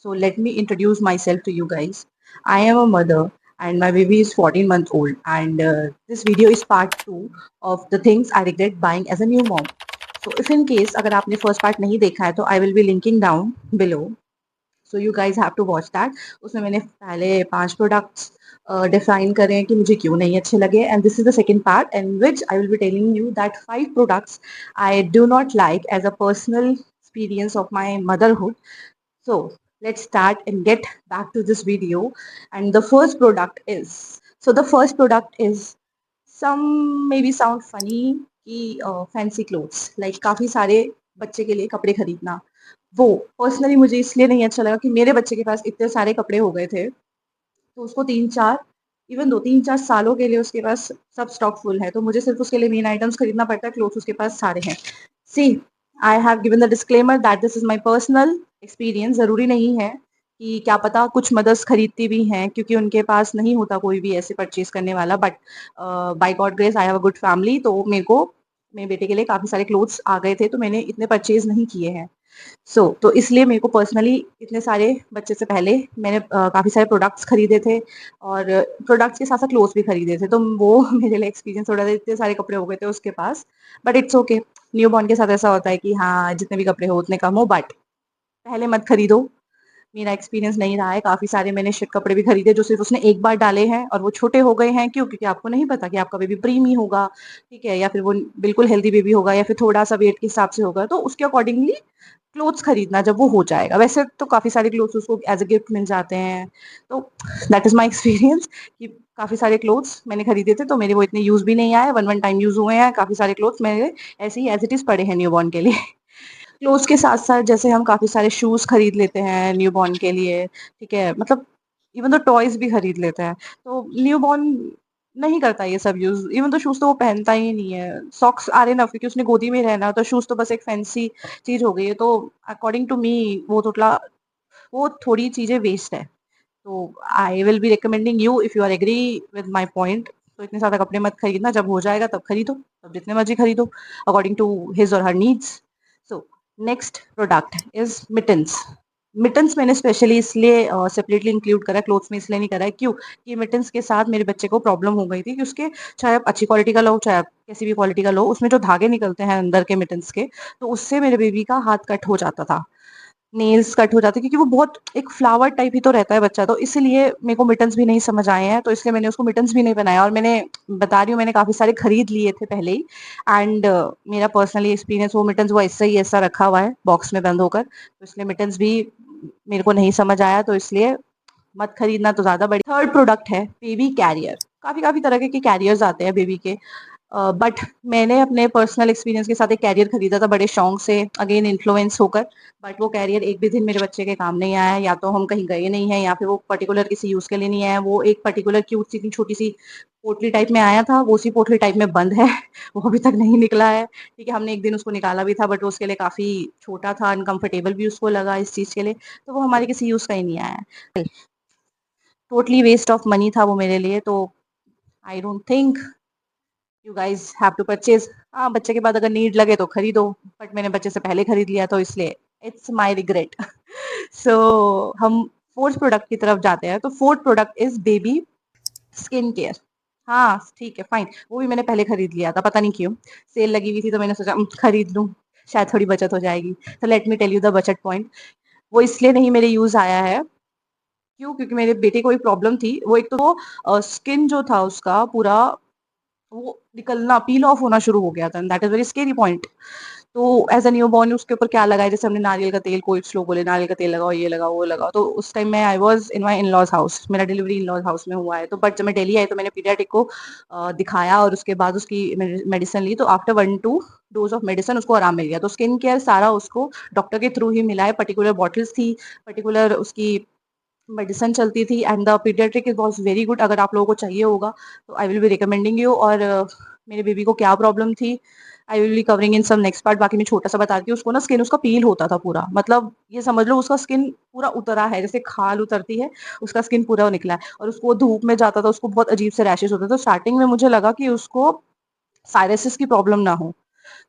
So let me introduce myself to you guys. I am a mother and my baby is 14 months old, and this video is part 2 of the things I regret buying as a new mom. So if in case अगर आपने first part नहीं देखा है तो I will be linking down below. So you guys have to watch that. उसमें मैंने पहले 5 products define करे हैं कि मुझे क्यों नहीं अच्छे लगे, and this is the second part in which I will be telling you that 5 products I do not like as a personal experience of my motherhood. So let's start and get back to this video. And the first product is, the first product is some maybe sound funny कि fancy clothes like काफ़ी सारे बच्चे के लिए कपड़े खरीदना, वो personally मुझे इसलिए नहीं अच्छा लगा कि मेरे बच्चे के पास इतने सारे कपड़े हो गए थे, तो उसको 3-4 इवन 2-3-4 सालों के लिए उसके पास सब स्टॉक फुल है, तो मुझे सिर्फ उसके लिए मेन आइटम्स खरीदना पड़ता है, क्लोथ्स उसके पास सारे हैं। See, I have given the disclaimer that this is my personal experience. ज़रूरी नहीं है कि, क्या पता कुछ मदर्स खरीदती भी हैं क्योंकि उनके पास नहीं होता कोई भी ऐसे परचेज करने वाला, but by God grace I have a good family, तो मेरे को मेरे बेटे के लिए काफ़ी सारे क्लोथ्स आ गए थे, तो मैंने इतने परचेज नहीं किए हैं। तो इसलिए मेरे को पर्सनली इतने सारे बच्चे से पहले मैंने काफ़ी सारे प्रोडक्ट्स खरीदे थे, और प्रोडक्ट्स के साथ साथ क्लोथ्स भी खरीदे थे, तो वो मेरे लिए एक्सपीरियंस थोड़ा सा, इतने सारे कपड़े हो गए थे उसके पास, but it's okay. Newborn के साथ ऐसा होता है कि हाँ, जितने भी कपड़े हो उतने कम हो, बट पहले मत खरीदो। मेरा एक्सपीरियंस नहीं रहा है, काफ़ी सारे मैंने शिट कपड़े भी खरीदे जो सिर्फ उसने एक बार डाले हैं और वो छोटे हो गए हैं। क्यों? क्योंकि आपको नहीं पता कि आपका बेबी प्रीमी होगा, ठीक है, या फिर वो बिल्कुल हेल्दी बेबी होगा, या फिर थोड़ा सा वेट के हिसाब से होगा, तो उसके अकॉर्डिंगली क्लोथ्स खरीदना जब वो हो जाएगा। वैसे तो काफ़ी सारे क्लोथ्स उसको एज अ गिफ्ट मिल जाते हैं, तो दैट इज़ माय एक्सपीरियंस कि काफ़ी सारे क्लोथ्स मैंने खरीदे थे, तो मेरे वो इतने यूज़ भी नहीं आए, वन वन टाइम यूज़ हुए हैं। काफ़ी सारे क्लोथ्स मेरे ऐसे ही एज इट इज़ पड़े हैं न्यूबॉर्न के लिए। क्लोथ्स के साथ-साथ जैसे हम काफ़ी सारे शूज़ खरीद लेते हैं न्यूबॉर्न के लिए, ठीक है? मतलब इवन दो टॉयज़ भी खरीद लेते हैं। तो न्यूबॉर्न नहीं करता ये सब यूज़, इवन तो शूज़ तो वो पहनता ही नहीं है। सॉक्स आर इनफ क्योंकि उसने गोदी में रहना है, तो शूज़ तो बस एक फैंसी चीज़ हो गई है। तो अकॉर्डिंग टू मी वो थोड़ी चीज़ें वेस्ट है। तो I will be recommending you, if you are agree with my point, तो इतने ज़्यादा कपड़े मत खरीदना, जब हो जाएगा तब खरीदो, तब जितने मर्ज़ी खरीदो according to his or her needs. So next product is mittens. Mittens मैंने स्पेशली इसलिए सेपरेटली इंक्लूड करा है, क्लोथ्स में इसलिए नहीं करा है। क्यों? कि मिटन्स के साथ मेरे बच्चे को प्रॉब्लम हो गई थी कि उसके, चाहे आप अच्छी क्वालिटी का लो, चाहे आप कैसी भी क्वालिटी का लो, उसमें जो धागे निकलते हैं अंदर के मिटन्स के, तो उससे मेरे बेबी का हाथ कट हो जाता था। नेल्स कट हो जाते, क्योंकि वो बहुत एक फ्लावर टाइप ही तो रहता है बच्चा, तो इसीलिए मेरे को मिटन्स भी नहीं समझ आए हैं, तो इसलिए मैंने उसको मिटन्स भी नहीं बनाया। और मैंने बता रही हूँ, मैंने काफ़ी सारे खरीद लिए थे पहले ही, एंड मेरा पर्सनली एक्सपीरियंस, वो मिटन्स वो ऐसा ही ऐसा रखा हुआ है बॉक्स में बंद होकर, तो इसलिए मिटन्स भी मेरे को नहीं समझ आया, तो इसलिए मत खरीदना तो ज़्यादा बड़ी। थर्ड प्रोडक्ट है बेबी कैरियर। काफ़ी काफ़ी तरह के कैरियर्स आते हैं बेबी के, बट मैंने अपने पर्सनल एक्सपीरियंस के साथ एक कैरियर खरीदा था बड़े शौक से, अगेन इन्फ्लुएंस होकर, बट वो कैरियर एक भी दिन मेरे बच्चे के काम नहीं आया। या तो हम कहीं गए नहीं हैं, या फिर वो पर्टिकुलर किसी यूज़ के लिए नहीं आया। वो एक पर्टिकुलर क्यूट सी छोटी सी पोटली टाइप में आया था, वो उसी पोटली टाइप में बंद है। वो अभी तक नहीं निकला है, ठीक है। हमने एक दिन उसको निकाला भी था, बट वो उसके लिए काफ़ी छोटा था, अनकंफर्टेबल भी उसको लगा इस चीज़ के लिए, तो वो हमारे किसी यूज़ का ही नहीं आया है। टोटली वेस्ट ऑफ मनी था वो मेरे लिए, तो I don't think you guys have to purchase. हाँ, बच्चे के बाद अगर नीड लगे तो खरीदो, बट मैंने बच्चे से पहले खरीद लिया, तो इसलिए इट्स माई रिग्रेट। सो हम फोर्थ प्रोडक्ट की तरफ जाते हैं। तो fourth product is baby skin care. हाँ ठीक है, फाइन, वो भी मैंने पहले खरीद लिया था, पता नहीं क्यों सेल लगी हुई थी, तो मैंने सोचा खरीद लूँ, शायद थोड़ी बचत हो जाएगी। तो let me tell you the बचत पॉइंट। वो इसलिए नहीं मेरे यूज आया है, क्यों? क्योंकि मेरे बेटे को एक प्रॉब्लम थी। वो एक तो स्किन जो था उसका पूरा, वो निकलना, पील ऑफ होना शुरू हो गया था, that is very scary point. तो एज अ न्यू बॉर्न उसके ऊपर क्या लगाए, जैसे हमने नारियल का तेल, कोई लोग बोले नारियल का तेल लगाओ, ये लगाओ, वो लगाओ, तो उस टाइम में I was in my in lodge house, मेरा डिलीवरी इन लॉज हाउस में हुआ है। तो बट जब मैं दिल्ली आई तो मैंने पीडियाट्रिक को दिखाया, और उसके बाद उसकी मेडिसिन ली, तो आफ्टर 1-2 डोज ऑफ मेडिसिन उसको आराम मिल गया। तो स्किन केयर सारा उसको डॉक्टर के थ्रू ही मिला है, पर्टिकुलर बॉटल्स थी, पर्टिकुलर उसकी मेडिसिन चलती थी, and the paediatric is was very good. अगर आप लोगों को चाहिए होगा तो I will be recommending you. और मेरे बेबी को क्या प्रॉब्लम थी, I will be covering in some next part. बाकी मैं छोटा सा बताती हूँ। उसको ना स्किन उसका पील होता था पूरा, मतलब ये समझ लो उसका स्किन पूरा उतरा है, जैसे खाल उतरती है, उसका स्किन पूरा निकला है। और उसको धूप में जाता था, उसको बहुत अजीब से रैशेस होते थे। तो स्टार्टिंग में मुझे लगा कि उसको साइरसिस की प्रॉब्लम ना हो,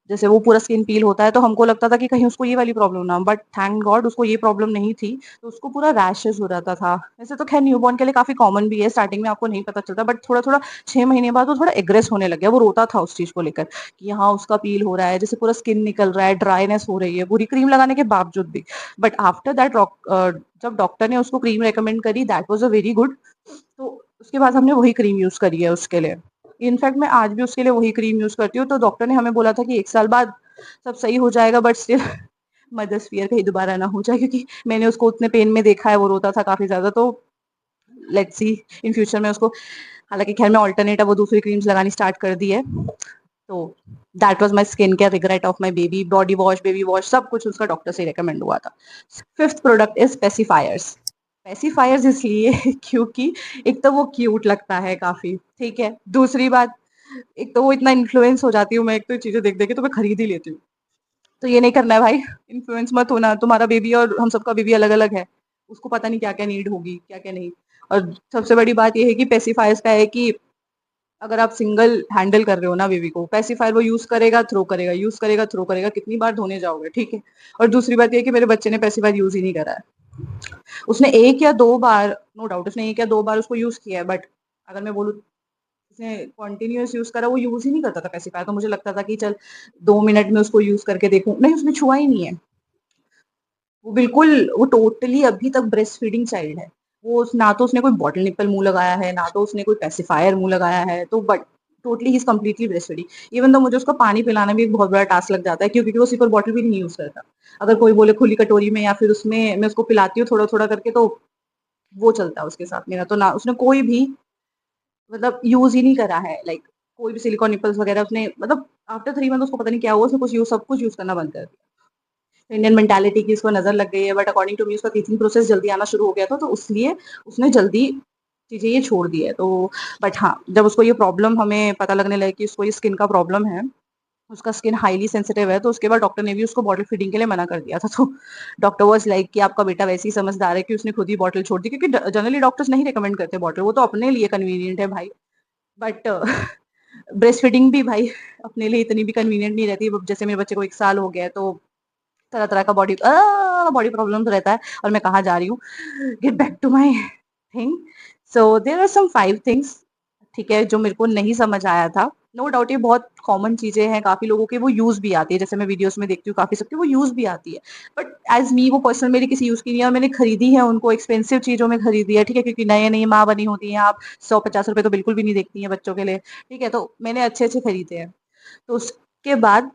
जैसे वो पूरा स्किन पील होता है तो हमको लगता था कि कहीं उसको ये वाली प्रॉब्लम ना हो, बट थैंक गॉड उसको ये प्रॉब्लम नहीं थी। तो उसको पूरा रैशेस हो जाता था। वैसे तो खैर न्यूबॉर्न के लिए काफी कॉमन भी है, स्टार्टिंग में आपको नहीं पता चलता, बट थोड़ा थोड़ा 6 महीने बाद वो थोड़ा एग्रेस होने लग गया। वो रोता था उस चीज को लेकर कि हाँ उसका पील हो रहा है, जैसे पूरा स्किन निकल रहा है, ड्राइनेस हो रही है पूरी क्रीम लगाने के बावजूद भी। बट आफ्टर दैट जब डॉक्टर ने उसको क्रीम रेकमेंड करी, that was a very good. तो उसके बाद हमने वही क्रीम यूज करी है उसके लिए। इनफैक्ट मैं आज भी उसके लिए वही क्रीम यूज करती हूँ। तो डॉक्टर ने हमें बोला था कि 1 साल बाद सब सही हो जाएगा, बट स्टिल मदर्स फियर कहीं दोबारा ना हो जाए, क्योंकि मैंने उसको उतने पेन में देखा है, वो रोता था काफी ज्यादा। तो लेट्स सी इन फ्यूचर में उसको, हालांकि खैर मैं ऑल्टरनेट वो दूसरी क्रीम्स लगानी स्टार्ट कर दी है। तो that was my skin care regret of my baby. Body wash, baby wash, सब कुछ उसका डॉक्टर से रिकमेंड हुआ था। Fifth product is pacifiers. Pacifiers इसलिए क्योंकि एक तो वो क्यूट लगता है काफी, ठीक है। दूसरी बात, एक तो वो इतना इन्फ्लुएंस हो जाती हूँ मैं एक तो चीजें देख देख के, तो मैं खरीद ही लेती हूँ। तो ये नहीं करना है भाई, इन्फ्लुएंस मत होना। तुम्हारा बेबी और हम सबका बेबी अलग अलग है, उसको पता नहीं क्या क्या नीड होगी, क्या क्या नहीं। और सबसे बड़ी बात ये है कि पेसिफायर्स का है कि अगर आप सिंगल हैंडल कर रहे हो ना बेबी को, पेसिफायर वो यूज करेगा, थ्रो करेगा, यूज करेगा, थ्रो करेगा, कितनी बार धोने जाओगे, ठीक है। और दूसरी बात ये है कि मेरे बच्चे ने पेसिफायर यूज ही नहीं करा है। उसने 1 या 2 बार, नो डाउट उसने 1 या 2 बार उसको यूज किया है, बट अगर मैं बोलूँ उसने कॉन्टिन्यूअस यूज करा, वो यूज ही नहीं करता था पेसिफायर। तो मुझे लगता था कि चल 2 मिनट में उसको यूज करके देखूं, नहीं उसने छुआ ही नहीं है। वो बिल्कुल, वो टोटली अभी तक ब्रेस्ट फीडिंग चाइल्ड है। ना तो उसने कोई बॉटल निप्पल मुंह लगाया है, ना तो उसने कोई पेसिफायर मुंह लगाया है। तो but totally he is completely breast feeding. Even तो मुझे उसको पानी पिलाना भी एक बहुत बड़ा टास्क लग जाता है, क्योंकि वो सिपर बॉटल भी नहीं यूज करता। अगर कोई बोले खुली कटोरी में या फिर उसमें मैं उसको पिलाती हूँ थोड़ा थोड़ा करके, तो वो चलता है उसके साथ। मेरा तो ना उसने कोई भी मतलब यूज ही नहीं करा है, लाइक कोई भी सिलिकॉन निपल्स वगैरह उसने, मतलब आफ्टर 3 मंथ उसको पता नहीं क्या हुआ, उसने कुछ यूज, सब कुछ यूज करना बंद कर दिया। इंडियन मेंटालिटी की उसको नजर लग गई है, बट अकॉर्डिंग टू मी उसका टीचिंग प्रोसेस जल्दी आना शुरू हो गया था, तो इसलिए उसने जल्दी चीजें ये छोड़ दी है। तो बट हाँ, जब उसको ये प्रॉब्लम हमें पता लगने लगे कि उसको ये स्किन का प्रॉब्लम है, उसका स्किन हाईली सेंसिटिव है, तो उसके बाद डॉक्टर ने भी उसको बॉटल फीडिंग के लिए मना कर दिया था। तो डॉक्टर वाज लाइक कि आपका बेटा वैसे ही समझदार है कि उसने खुद ही बॉटल छोड़ दी, क्योंकि जनरली डॉक्टर्स नहीं रिकमेंड करते बॉटल, वो तो अपने लिए कन्वीनियंट है भाई। बट ब्रेस्ट फीडिंग भी भाई अपने लिए इतनी भी कन्वीनियंट नहीं रहती। जैसे मेरे बच्चे को 1 साल हो गया है, तो तरह तरह का बॉडी प्रॉब्लम रहता है। और मैं कहाँ जा रही हूँ, get back to my thing. So there are some 5 things, ठीक है, जो मेरे को नहीं समझ आया था। नो डाउट ये बहुत कॉमन चीजें हैं, काफी लोगों के वो यूज भी आती है, जैसे मैं वीडियोस में देखती हूँ काफी सबके वो यूज भी आती है। बट एज मी वो पर्सन मेरी किसी यूज की नहीं है, और मैंने खरीदी है उनको एक्सपेंसिव चीजों में खरीदी है, ठीक है, क्योंकि नए नई माँ बनी होती हैं आप, 150 रुपए तो बिल्कुल भी नहीं देखती हैं बच्चों के लिए, ठीक है। तो मैंने अच्छे अच्छे खरीदे हैं। तो उसके बाद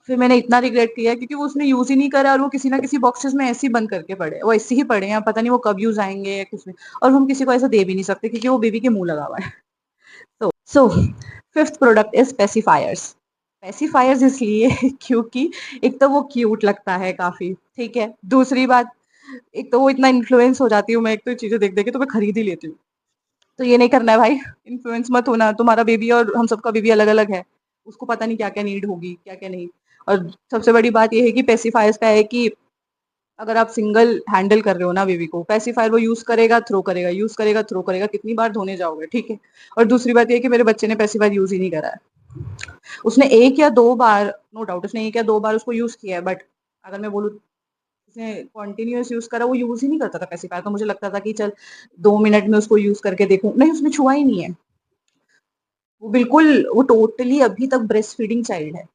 फिर मैंने इतना रिग्रेट किया, क्योंकि वो उसने यूज ही नहीं करा, और वो किसी ना किसी बॉक्सेस में ऐसे ही बंद करके पड़े, वो ऐसे ही पड़े हैं, पता नहीं वो कब यूज आएंगे या कुछ में। और हम किसी को ऐसा दे भी नहीं सकते, क्योंकि वो बेबी के मुंह लगा हुआ है। So fifth product is pacifiers. Pacifiers इसलिए क्योंकि एक तो वो क्यूट लगता है काफी, ठीक है। दूसरी बात, एक तो वो इतना इन्फ्लुएंस हो जाती हूँ मैं एक तो चीजें देख देख के, तो मैं खरीद ही लेती हूँ। तो ये नहीं करना है भाई, इन्फ्लुएंस मत होना। तुम्हारा बेबी और हम सबका बेबी अलग अलग है, उसको पता नहीं क्या क्या नीड होगी, क्या क्या नहीं। और सबसे बड़ी बात ये है कि पेसिफायर्स का है कि अगर आप सिंगल हैंडल कर रहे हो ना बेबी को, पेसिफायर वो यूज करेगा, थ्रो करेगा, यूज करेगा, थ्रो करेगा, कितनी बार धोने जाओगे, ठीक है। और दूसरी बात ये है कि मेरे बच्चे ने पेसिफायर यूज ही नहीं करा है। उसने 1 या 2 बार, नो डाउट उसने 1 या 2 बार उसको यूज किया है, बट अगर मैं बोलूँ उसने कॉन्टिन्यूअस यूज करा, वो यूज ही नहीं करता था पेसिफायर। तो मुझे लगता था कि चल 2 मिनट में उसको यूज करके देखूं, नहीं उसने छुआ ही नहीं है। वो बिल्कुल, वो टोटली अभी तक ब्रेस्ट फीडिंग चाइल्ड है।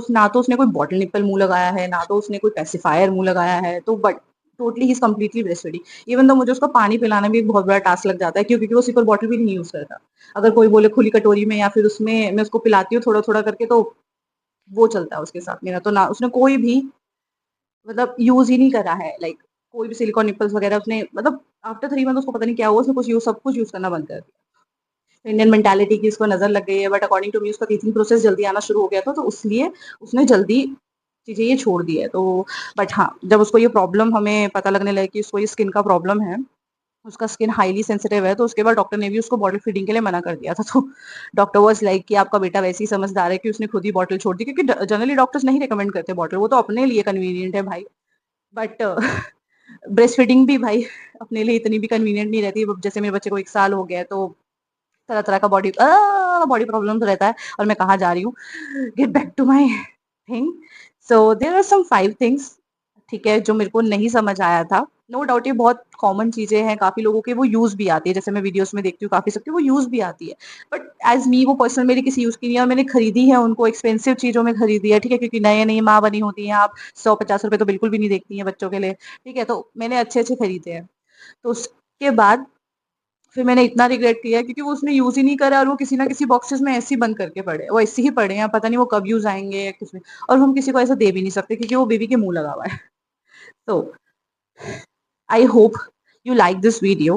ना तो उसने कोई बॉटल निप्पल मुंह लगाया है, ना तो उसने कोई पेसिफायर मुंह लगाया है। तो but totally he is completely breast feeding. Even तो मुझे उसको पानी पिलाना भी एक बहुत बड़ा टास्क लग जाता है, क्योंकि वो सिपर बॉटल भी नहीं यूज करता। अगर कोई बोले खुली कटोरी में या फिर उसमें मैं उसको पिलाती हूँ थोड़ा थोड़ा करके, तो वो चलता है उसके साथ। मेरा तो ना उसने कोई भी मतलब यूज ही नहीं करा है, लाइक कोई भी सिलिकॉन निपल्स वगैरह उसने, मतलब आफ्टर 3 मंथ उसको पता नहीं क्या हुआ, उसने कुछ यूज, सब कुछ यूज करना बंद कर दिया। इंडियन मेंटालिटी की उसको नजर लग गई है, बट अकॉर्डिंग टू मी उसका टीचिंग प्रोसेस जल्दी आना शुरू हो गया था, तो इसलिए उसने जल्दी चीजें ये छोड़ दी है। तो बट हाँ, जब उसको ये प्रॉब्लम हमें पता लगने लगे कि उसको ये स्किन का प्रॉब्लम है, उसका स्किन हाईली सेंसिटिव है, तो उसके बाद डॉक्टर ने भी उसको बॉटल फीडिंग के लिए मना कर दिया था। तो डॉक्टर वाज लाइक कि आपका बेटा वैसे ही समझदार है कि उसने खुद ही बॉटल छोड़ दी, क्योंकि जनरली डॉक्टर्स नहीं रिकमेंड करते बॉटल, वो तो अपने लिए कन्वीनियंट है भाई। बट ब्रेस्ट फीडिंग भी भाई अपने लिए इतनी भी कन्वीनियंट नहीं रहती। जैसे मेरे बच्चे को 1 साल हो गया है, तो तरह-तरह का बॉडी प्रॉब्लम तो रहता है और मैं कहाँ जा रही हूँ। Get back to my thing. So there are some 5 things, ठीक है, जो मेरे को नहीं समझ आया था। नो डाउट ये बहुत कॉमन चीज़ें हैं, काफ़ी लोगों के वो यूज़ भी आती है, जैसे मैं वीडियोज़ में देखती हूँ काफ़ी सबके वो यूज़ भी आती है। बट एज़ मी वो पर्सन मेरी किसी यूज़ की नहीं है और मैंने खरीदी है उनको एक्सपेंसिव चीज़ों में खरीदी है, ठीक है? क्योंकि नई-नई माँ बनी होती हैं आप, ₹100-50 तो बिल्कुल भी नहीं देखती हैं बच्चों के लिए, ठीक है? तो मैंने अच्छे-अच्छे खरीदे हैं। तो उसके बाद फिर मैंने इतना रिग्रेट किया क्योंकि वो उसने यूज़ ही नहीं करा और वो किसी न किसी बॉक्सेस में ऐसे ही बंद करके पड़े हैं। वो ऐसे ही पड़े हैं, पता नहीं वो कब यूज़ आएँगे या किस में, और हम किसी को ऐसा दे भी नहीं सकते क्योंकि वो बेबी के मुँह लगा हुआ है। So I hope you like this video.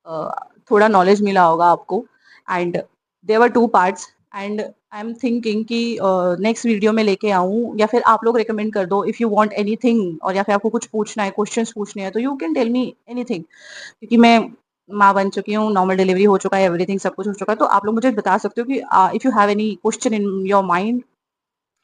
uh, थोड़ा नॉलेज मिला होगा आपको and there were 2 parts and I am thinking कि नेक्स्ट वीडियो में लेके आऊँ या फिर आप लोग रिकमेंड कर दो इफ यू वांट एनीथिंग, और या फिर आपको कुछ पूछना है, क्वेश्चंस पूछने हैं तो you can tell me anything, क्योंकि मैं माँ बन चुकी हूँ, नॉर्मल डिलीवरी हो चुका है, एवरीथिंग सब कुछ हो चुका है, तो आप लोग मुझे बता सकते हो कि if you have any question in your mind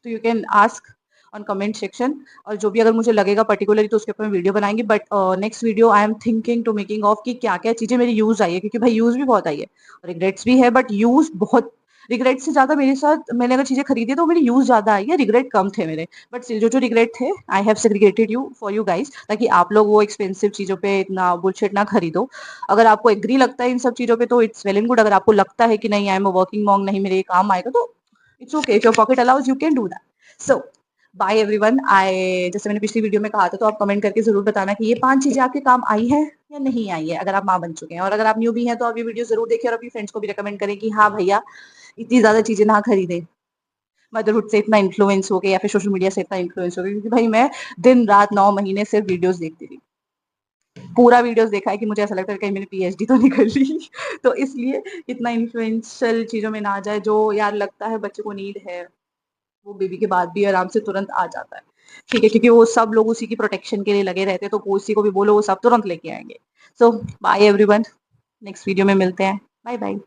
तो you can ask on comment section, और जो भी अगर मुझे लगेगा पर्टिकुलरली तो उसके ऊपर मैं वीडियो बनाएंगी। But next video I am thinking to making of कि क्या क्या चीजें मेरी यूज आई है, क्योंकि भाई यूज भी बहुत आई है, रिग्रेट्स भी है, बट यूज बहुत, रिग्रेट से ज्यादा मेरे साथ मैंने अगर चीजें खरीदी तो मेरी यूज ज्यादा आई है, रिग्रेट कम थे मेरे। बट जो जो रिग्रेट थे I have segregated you for you guys, ताकि आप लोग वो एक्सपेंसिव चीजों पे इतना बुलशिट ना खरीदो। अगर आपको एग्री लगता है इन सब चीजों पे तो इट्स वेल एंड गुड, अगर आपको लगता है कि नहीं I am a working mom, नहीं मेरे ये काम आएगा, तो it's okay, if your pocket allows you can do that. So bye everyone. I, जैसे मैंने पिछली वीडियो में कहा था, तो आप कमेंट करके जरूर बताना कि ये 5 चीजें आपके काम आई हैं या नहीं आई है, अगर आप माँ बन चुके हैं, और अगर आप न्यू भी हैं तो आप ये वीडियो जरूर देखिए और अपनी फ्रेंड्स को भी रिकमेंड करें कि हाँ भैया इतनी ज्यादा चीजें ना खरीदें, मदरहुड से इतना इन्फ्लुएंस हो गए या फिर सोशल मीडिया से इतना इन्फ्लुएंस हो गए, क्योंकि भाई मैं दिन रात 9 महीने सिर्फ वीडियोस देखती थी, पूरा वीडियोस देखा है कि मुझे ऐसा लगता है कहीं मैंने पीएचडी तो नहीं कर ली। तो इसलिए इतना इन्फ्लुएंशियल चीजों में ना आ जाए, जो यार लगता है बच्चे को नीड है वो बेबी के बाद भी आराम से तुरंत आ जाता है, ठीक है, क्योंकि वो सब लोग उसी की प्रोटेक्शन के लिए लगे रहते हैं, तो किसी को भी बोलो वो सब तुरंत लेके आएंगे। सो बाय एवरीवन, नेक्स्ट वीडियो में मिलते हैं, बाय बाय।